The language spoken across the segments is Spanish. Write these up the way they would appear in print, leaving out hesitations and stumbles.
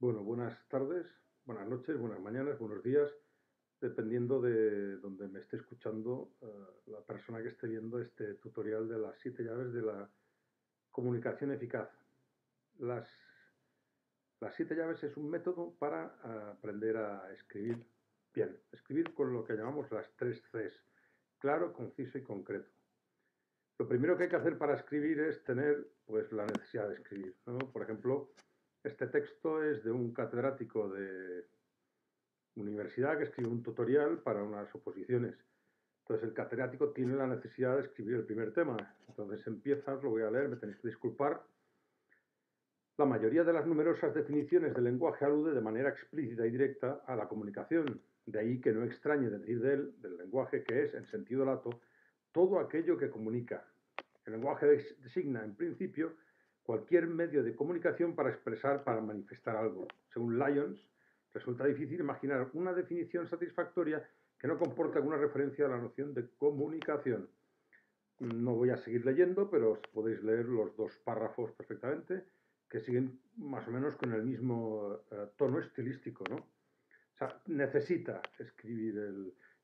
Bueno, buenas tardes, buenas noches, buenas mañanas, buenos días, dependiendo de donde me esté escuchando la persona que esté viendo este tutorial de las 7 llaves de la comunicación eficaz. Las, las 7 llaves es un método para aprender a escribir bien, escribir con lo que llamamos las 3 Cs, claro, conciso y concreto. Lo primero que hay que hacer para escribir es tener pues, la necesidad de escribir, ¿no? Por ejemplo, este texto es de un catedrático de universidad que escribe un tutorial para unas oposiciones. Entonces el catedrático tiene la necesidad de escribir el primer tema. Entonces empieza, os lo voy a leer, me tenéis que disculpar. La mayoría de las numerosas definiciones del lenguaje alude de manera explícita y directa a la comunicación. De ahí que no extrañe decir de él, del lenguaje, que es, en sentido lato, todo aquello que comunica. El lenguaje designa, en principio, cualquier medio de comunicación para expresar, para manifestar algo. Según Lyons, resulta difícil imaginar una definición satisfactoria que no comporte alguna referencia a la noción de comunicación. No voy a seguir leyendo, pero podéis leer los dos párrafos perfectamente, que siguen más o menos con el mismo tono estilístico, ¿no? O sea, necesita escribir.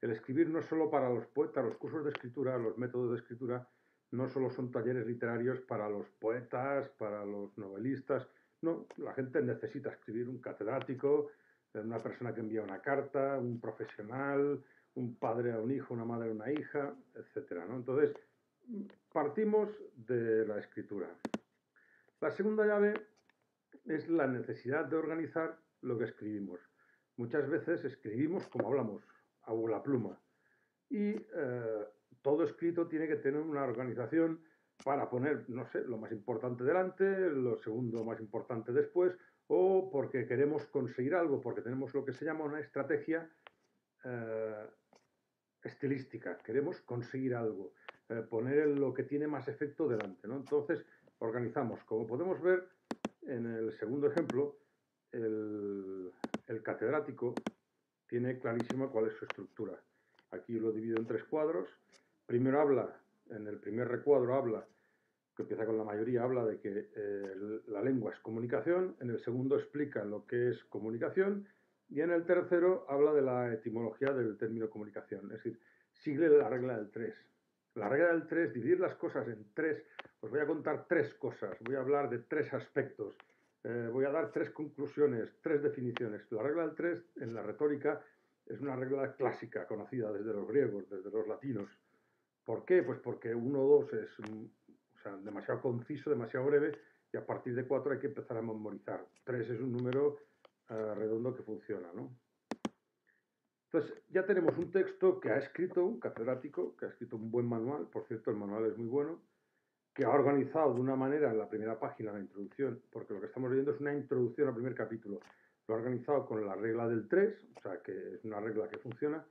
El escribir no es solo para los poetas, los cursos de escritura, los métodos de escritura, no solo son talleres literarios para los poetas, para los novelistas. No, la gente necesita escribir, un catedrático, una persona que envía una carta, un profesional, un padre a un hijo, una madre a una hija, etcétera, ¿no? Entonces, partimos de la escritura. La segunda llave es la necesidad de organizar lo que escribimos. Muchas veces escribimos como hablamos, a la pluma. Y todo escrito tiene que tener una organización para poner, no sé, lo más importante delante, lo segundo más importante después, o porque queremos conseguir algo, porque tenemos lo que se llama una estrategia eh, estilística, queremos conseguir algo, poner lo que tiene más efecto delante, ¿no? Entonces, organizamos. Como podemos ver en el segundo ejemplo, el catedrático tiene clarísima cuál es su estructura. Aquí lo divido en 3 cuadros. Primero habla, en el primer recuadro habla, que empieza con la mayoría, habla de que la lengua es comunicación. En el segundo explica lo que es comunicación. Y en el tercero habla de la etimología del término comunicación. Es decir, sigue la regla del 3. La regla del 3, dividir las cosas en 3. Os voy a contar 3 cosas. Voy a hablar de 3 aspectos. Voy a dar 3 conclusiones, 3 definiciones. La regla del 3 en la retórica es una regla clásica, conocida desde los griegos, desde los latinos. ¿Por qué? Pues porque 1 o 2 es demasiado conciso, demasiado breve, y a partir de 4 hay que empezar a memorizar. 3 es un número redondo que funciona, ¿no? Entonces, ya tenemos un texto que ha escrito un catedrático, que ha escrito un buen manual, por cierto, el manual es muy bueno, que ha organizado de una manera en la primera página la introducción, porque lo que estamos viendo es una introducción al primer capítulo. Lo ha organizado con la regla del 3, o sea que es una regla que funciona,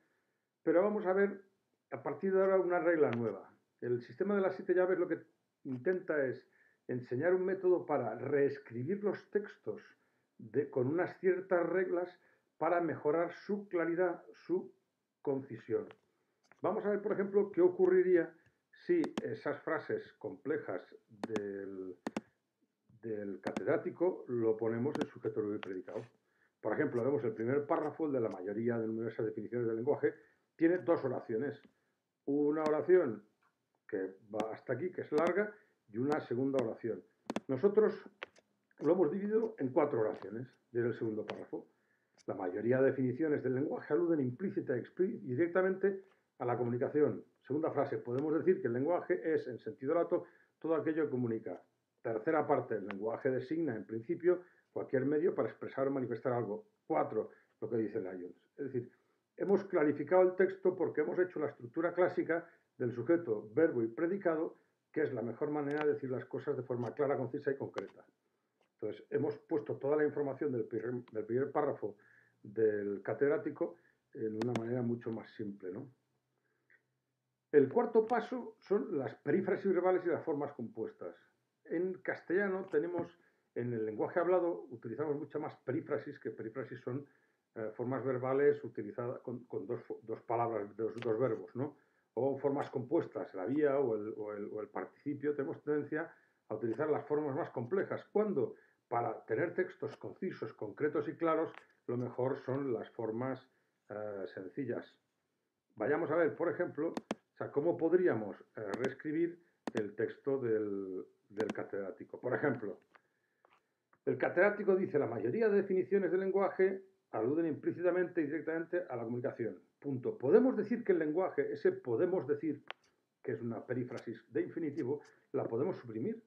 pero vamos a ver a partir de ahora una regla nueva. El sistema de las 7 llaves lo que intenta es enseñar un método para reescribir los textos con unas ciertas reglas para mejorar su claridad, su concisión. Vamos a ver, por ejemplo, qué ocurriría si esas frases complejas del catedrático lo ponemos en sujeto, verbo y predicado. Por ejemplo, vemos el primer párrafo, el de la mayoría de numerosas definiciones del lenguaje, tiene 2 oraciones. Una oración que va hasta aquí, que es larga, y una segunda oración. Nosotros lo hemos dividido en 4 oraciones, desde el segundo párrafo. La mayoría de definiciones del lenguaje aluden implícita y directamente a la comunicación. Segunda frase, podemos decir que el lenguaje es, en sentido lato, todo aquello que comunica. Tercera parte, el lenguaje designa, en principio, cualquier medio para expresar o manifestar algo. 4, lo que dice Lyons. Es decir, hemos clarificado el texto porque hemos hecho la estructura clásica del sujeto, verbo y predicado, que es la mejor manera de decir las cosas de forma clara, concisa y concreta. Entonces, hemos puesto toda la información del primer párrafo del catedrático en una manera mucho más simple, ¿no? El cuarto paso son las perífrasis verbales y las formas compuestas. En castellano tenemos, en el lenguaje hablado, utilizamos mucha más perífrasis, que perífrasis son formas verbales utilizadas con dos palabras, dos verbos, ¿no? O formas compuestas, la vía o el participio. Tenemos tendencia a utilizar las formas más complejas. ¿Cuándo? para tener textos concisos, concretos y claros, lo mejor son las formas sencillas. Vayamos a ver, por ejemplo, o sea, cómo podríamos reescribir el texto del catedrático. Por ejemplo, el catedrático dice: la mayoría de definiciones del lenguaje aluden implícitamente y directamente a la comunicación. Punto. Podemos decir que el lenguaje, ese podemos decir, que es una perífrasis de infinitivo, la podemos suprimir.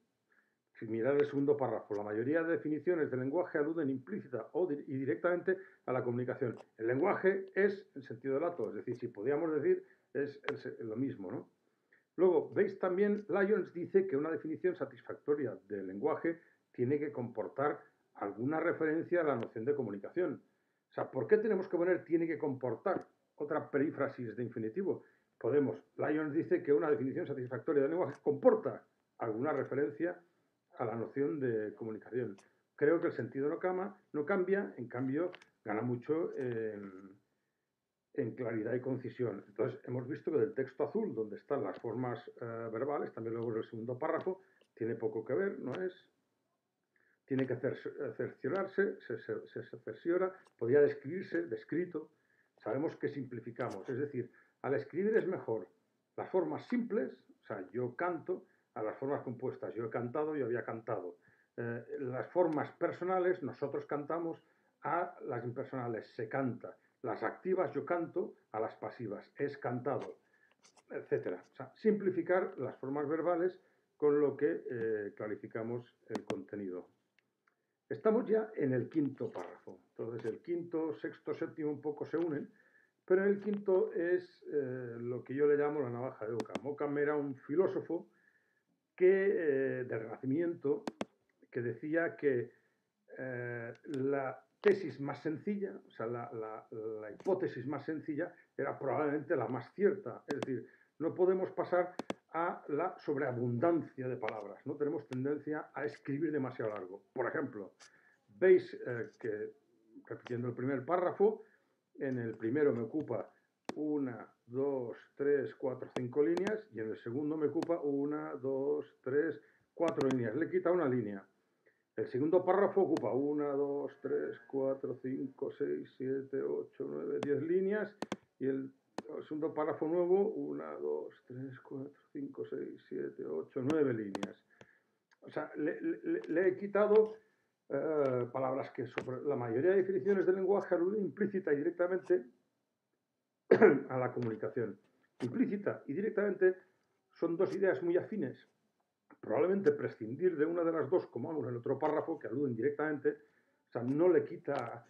Si mirar el segundo párrafo, la mayoría de definiciones del lenguaje aluden implícita y directamente a la comunicación. El lenguaje es el sentido lato, es decir, si podíamos decir, es lo mismo, ¿no? Luego, veis también, Lyons dice que una definición satisfactoria del lenguaje tiene que comportar alguna referencia a la noción de comunicación. O sea, ¿por qué tenemos que poner tiene que comportar otra perífrasis de infinitivo? Lyons dice que una definición satisfactoria del lenguaje comporta alguna referencia a la noción de comunicación. Creo que el sentido no cambia, en cambio gana mucho en claridad y concisión. Entonces, hemos visto que del texto azul, donde están las formas verbales, también luego en el segundo párrafo, tiene poco que ver, no es. Tiene que cerciorarse, se cerciora, podría describirse, descrito. Sabemos que simplificamos, es decir, al escribir es mejor las formas simples, o sea, yo canto, a las formas compuestas, yo he cantado, yo había cantado. Las formas personales, nosotros cantamos, a las impersonales, se canta. Las activas, yo canto, a las pasivas, es cantado, etc. O sea, simplificar las formas verbales con lo que clarificamos el contenido. Estamos ya en el quinto párrafo. Entonces, el quinto, sexto, séptimo un poco se unen, pero el quinto es lo que yo le llamo la navaja de Ockham. Ockham era un filósofo del Renacimiento que decía que la tesis más sencilla, o sea, la hipótesis más sencilla era probablemente la más cierta. Es decir, no podemos pasar a la sobreabundancia de palabras, no tenemos tendencia a escribir demasiado largo. Por ejemplo, veis que, repitiendo el primer párrafo, en el primero me ocupa 1, 2, 3, 4, 5 líneas y en el segundo me ocupa 1, 2, 3, 4 líneas. Le quita una línea. El segundo párrafo ocupa 1, 2, 3, 4, 5, 6, 7, 8, 9, 10 líneas y el segundo párrafo nuevo 1, 2, 3, 4, 5, 6, 7, 8, 9 líneas. O sea, le he quitado palabras que sobre la mayoría de definiciones del lenguaje aluden implícita y directamente a la comunicación. Implícita y directamente son dos ideas muy afines. Probablemente prescindir de una de las dos, como vamos en el otro párrafo, que aluden directamente, o sea, no le quita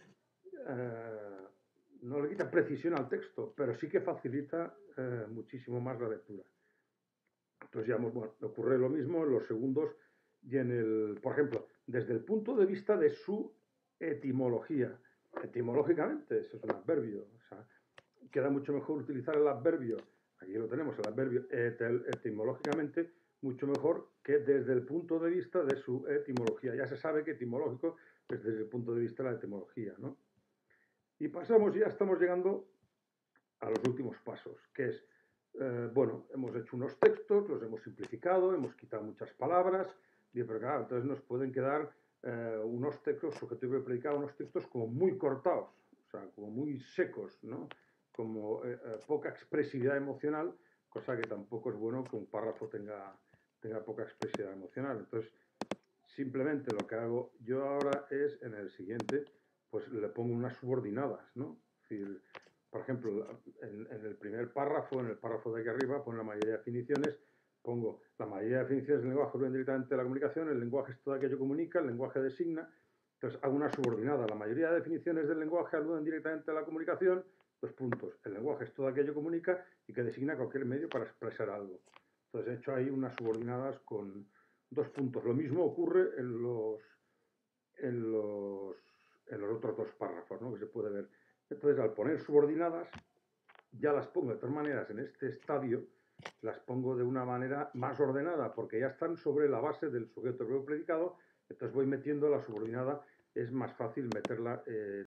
precisión al texto, pero sí que facilita muchísimo más la lectura. Entonces, ya ocurre lo mismo en los segundos y por ejemplo, desde el punto de vista de su etimología. Etimológicamente, eso es un adverbio. O sea, queda mucho mejor utilizar el adverbio, aquí lo tenemos, el adverbio etimológicamente, mucho mejor que desde el punto de vista de su etimología. Ya se sabe que etimológico es desde el punto de vista de la etimología, ¿no? Y ya estamos llegando a los últimos pasos, que es, hemos hecho unos textos, los hemos simplificado, hemos quitado muchas palabras, pero claro, entonces nos pueden quedar unos textos, subjetivo y predicado, unos textos como muy cortados, o sea, como muy secos, ¿no? Como poca expresividad emocional, cosa que tampoco es bueno que un párrafo tenga poca expresividad emocional. Entonces, simplemente lo que hago yo ahora es, en el siguiente, pues le pongo unas subordinadas, ¿no? Es decir, por ejemplo, en el primer párrafo, en el párrafo de aquí arriba, pongo la mayoría de definiciones, pongo la mayoría de definiciones del lenguaje aluden directamente a la comunicación, el lenguaje es todo aquello que comunica, el lenguaje designa, entonces hago una subordinada, la mayoría de definiciones del lenguaje aluden directamente a la comunicación, dos puntos, el lenguaje es todo aquello que comunica y que designa cualquier medio para expresar algo. Entonces he hecho ahí unas subordinadas con dos puntos. Lo mismo ocurre en los otros dos párrafos, ¿no? Que se puede ver. Entonces, al poner subordinadas, ya las pongo de todas maneras en este estadio, las pongo de una manera más ordenada, porque ya están sobre la base del sujeto verbo predicado, entonces voy metiendo la subordinada, es más fácil meterla